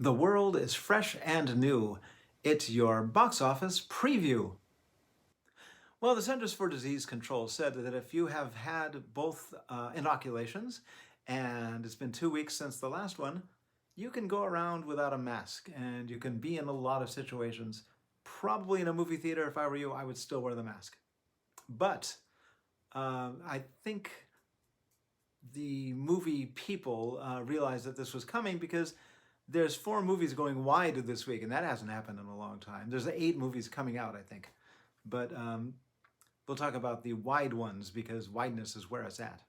The world is fresh and new. It's your box office preview. Well, the Centers for Disease Control said that if you have had both inoculations and it's been 2 weeks since the last one, you can go around without a mask and you can be in a lot of situations. Probably in a movie theater, if I were you, I would still wear the mask. But I think the movie people realized that this was coming because there's 4 movies going wide this week, and that hasn't happened in a long time. There's 8 movies coming out, I think. But we'll talk about the wide ones because wideness is where it's at.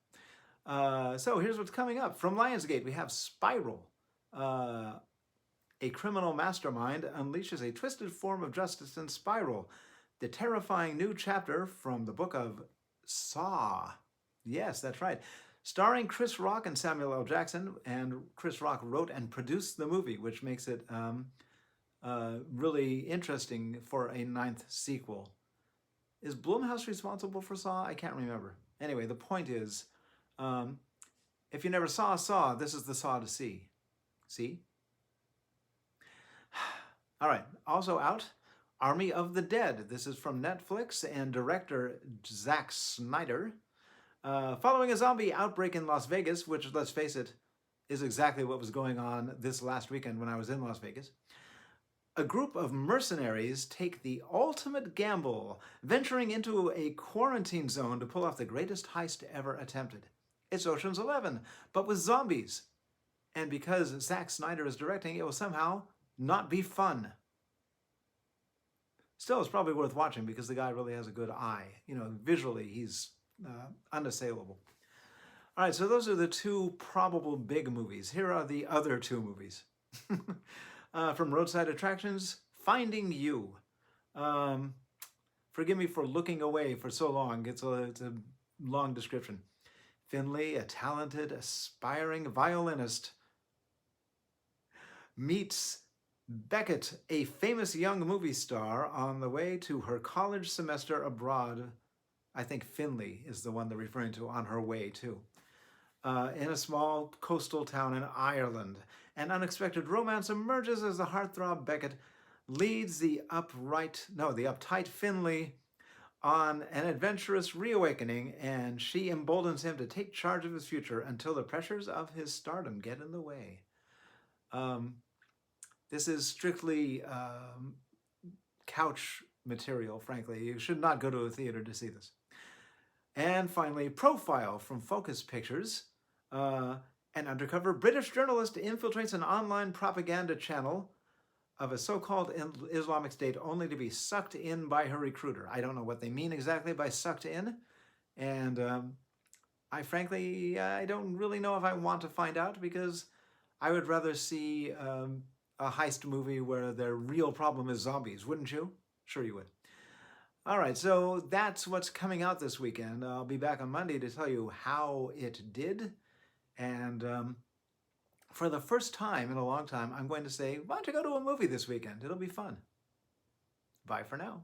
So here's what's coming up. From Lionsgate, we have Spiral. A criminal mastermind unleashes a twisted form of justice in Spiral, the terrifying new chapter from the book of Saw. Yes, that's right. Starring Chris Rock and Samuel L. Jackson, and Chris Rock wrote and produced the movie, which makes it really interesting for a 9th sequel. Is Blumhouse responsible for Saw? I can't remember. Anyway, the point is, if you never saw Saw, this is the Saw to see. See? All right, also out, Army of the Dead. This is from Netflix and director Zack Snyder. Following a zombie outbreak in Las Vegas, which, let's face it, is exactly what was going on this last weekend when I was in Las Vegas, a group of mercenaries take the ultimate gamble, venturing into a quarantine zone to pull off the greatest heist ever attempted. It's Ocean's 11, but with zombies. And because Zack Snyder is directing, it will somehow not be fun. Still, it's probably worth watching because the guy really has a good eye. You know, visually, he's unassailable. All right, so those are the 2 probable big movies. Here are the other 2 movies. From Roadside Attractions, Finding You. Forgive me for looking away for so long. It's a long description. Finley, a talented, aspiring violinist, meets Beckett, a famous young movie star, on the way to her college semester abroad. I think Finley is the one they're referring to, on her way to. In a small coastal town in Ireland. An unexpected romance emerges as the heartthrob Beckett leads the uptight Finley on an adventurous reawakening, and she emboldens him to take charge of his future until the pressures of his stardom get in the way. This is strictly couch material, frankly. You should not go to a theater to see this. And finally, Profile from Focus Pictures. An undercover British journalist infiltrates an online propaganda channel of a so-called Islamic State only to be sucked in by her recruiter. I don't know what they mean exactly by sucked in. And I frankly don't really know if I want to find out, because I would rather see a heist movie where their real problem is zombies, wouldn't you? Sure you would. All right, so that's what's coming out this weekend. I'll be back on Monday to tell you how it did. And for the first time in a long time, I'm going to say, why don't you go to a movie this weekend? It'll be fun. Bye for now.